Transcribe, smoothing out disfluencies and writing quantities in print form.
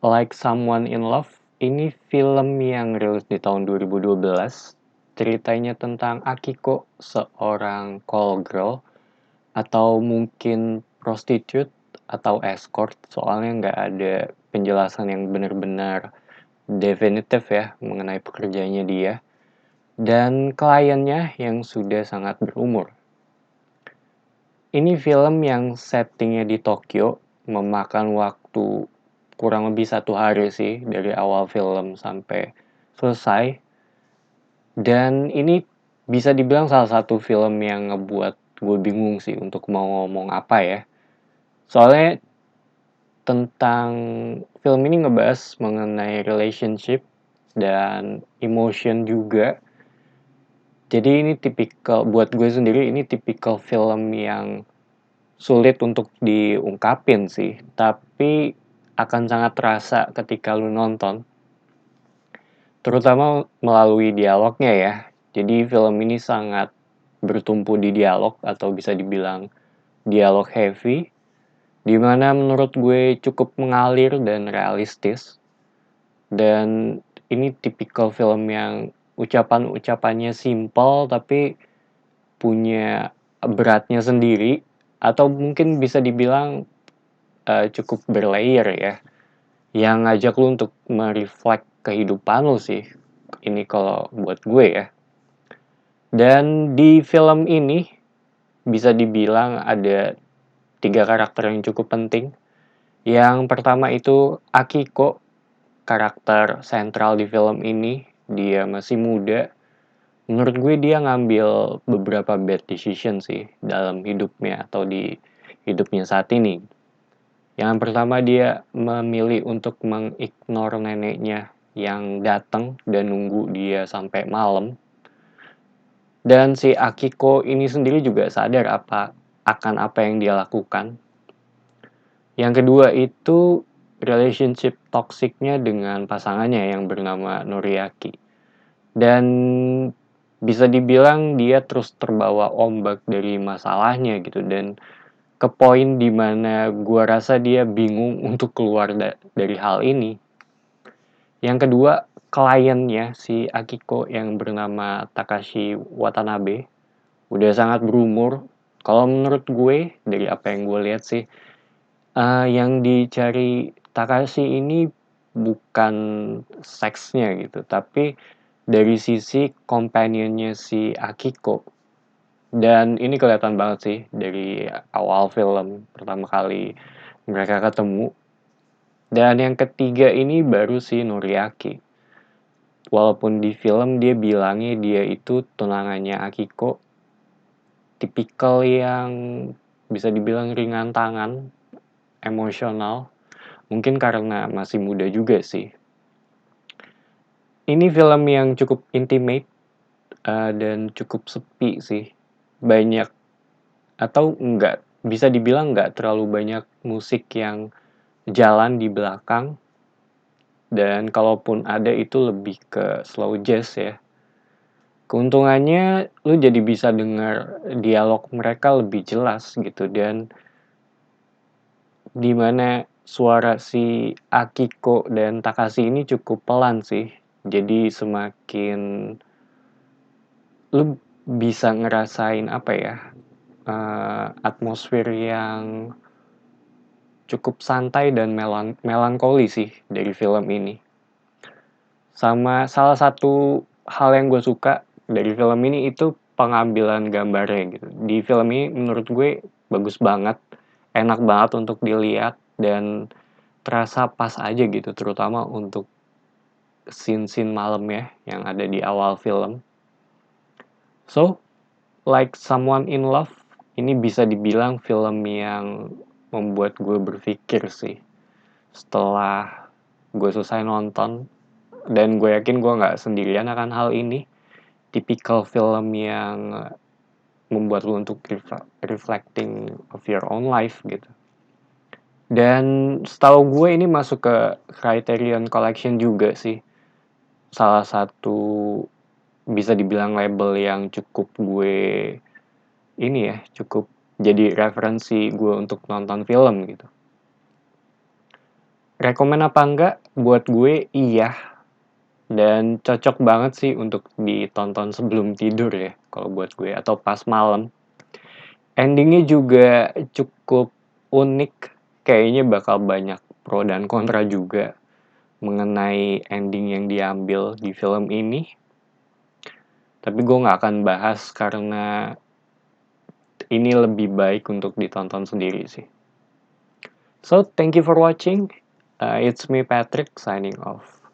Like Someone in Love, ini film yang rilis di tahun 2012. Ceritanya tentang Akiko, seorang call girl, atau mungkin prostitute, atau escort, soalnya nggak ada penjelasan yang benar-benar definitif ya mengenai pekerjaannya dia, dan kliennya yang sudah sangat berumur. Ini film yang settingnya di Tokyo, memakan waktu kurang lebih 1 hari sih dari awal film sampai selesai. Dan ini bisa dibilang salah satu film yang ngebuat gue bingung sih untuk mau ngomong apa ya. Soalnya tentang film ini ngebahas mengenai relationship dan emotion juga. Jadi ini tipikal, buat gue sendiri ini tipikal film yang sulit untuk diungkapin sih, tapi akan sangat terasa ketika lu nonton, terutama melalui dialognya ya. Jadi film ini sangat bertumpu di dialog atau bisa dibilang dialog heavy, di mana menurut gue cukup mengalir dan realistis. Dan ini tipikal film yang ucapan-ucapannya simple tapi punya beratnya sendiri, atau mungkin bisa dibilang cukup berlayer ya, yang ngajak lu untuk mereflect kehidupan lu sih. Ini kalau buat gue ya. Dan di film ini bisa dibilang ada 3 karakter yang cukup penting. Yang pertama itu Akiko, karakter sentral di film ini. Dia masih muda. Menurut gue dia ngambil beberapa bad decision sih dalam hidupnya atau di hidupnya saat ini. Yang pertama dia memilih untuk mengignore neneknya yang datang dan nunggu dia sampai malam. Dan si Akiko ini sendiri juga sadar akan apa yang dia lakukan. Yang kedua itu relationship toksiknya dengan pasangannya yang bernama Noriaki. Dan bisa dibilang dia terus terbawa ombak dari masalahnya gitu, dan ke poin dimana gua rasa dia bingung untuk keluar dari hal ini. Yang kedua, kliennya si Akiko yang bernama Takashi Watanabe udah sangat berumur. Kalau menurut gue dari apa yang gue lihat sih, yang dicari Takashi ini bukan seksnya gitu, tapi dari sisi companionnya si Akiko. Dan ini kelihatan banget sih dari awal film pertama kali mereka ketemu. Dan yang ketiga ini baru si Noriaki. Walaupun di film dia bilangnya dia itu tunangannya Akiko, tipikal yang bisa dibilang ringan tangan, emosional. Mungkin karena masih muda juga sih. Ini film yang cukup intimate, dan cukup sepi sih. Banyak atau enggak, bisa dibilang enggak terlalu banyak musik yang jalan di belakang. Dan kalaupun ada itu lebih ke slow jazz ya. Keuntungannya lu jadi bisa dengar dialog mereka lebih jelas gitu, dan dimana suara si Akiko dan Takashi ini cukup pelan sih. Jadi semakin lu bisa ngerasain apa ya, atmosfer yang cukup santai dan melankoli sih dari film ini. Sama salah satu hal yang gue suka dari film ini itu pengambilan gambarnya gitu. Di film ini menurut gue bagus banget, enak banget untuk dilihat, dan terasa pas aja gitu, terutama untuk scene-scene malam ya yang ada di awal film. So, Like Someone in Love, ini bisa dibilang film yang membuat gue berpikir sih setelah gue selesai nonton, dan gue yakin gue nggak sendirian akan hal ini. Tipikal film yang membuat lu untuk reflecting of your own life gitu. Dan setahu gue ini masuk ke Criterion Collection juga sih. Salah satu bisa dibilang label yang cukup gue ini ya, cukup jadi referensi gue untuk nonton film gitu. rekomen apa enggak? Buat gue iya, dan cocok banget sih untuk ditonton sebelum tidur ya, kalau buat gue, atau pas malam. Endingnya juga cukup unik, kayaknya bakal banyak pro dan kontra juga mengenai ending yang diambil di film ini. Tapi gue nggak akan bahas karena ini lebih baik untuk ditonton sendiri sih. So, thank you for watching. It's me Patrick signing off.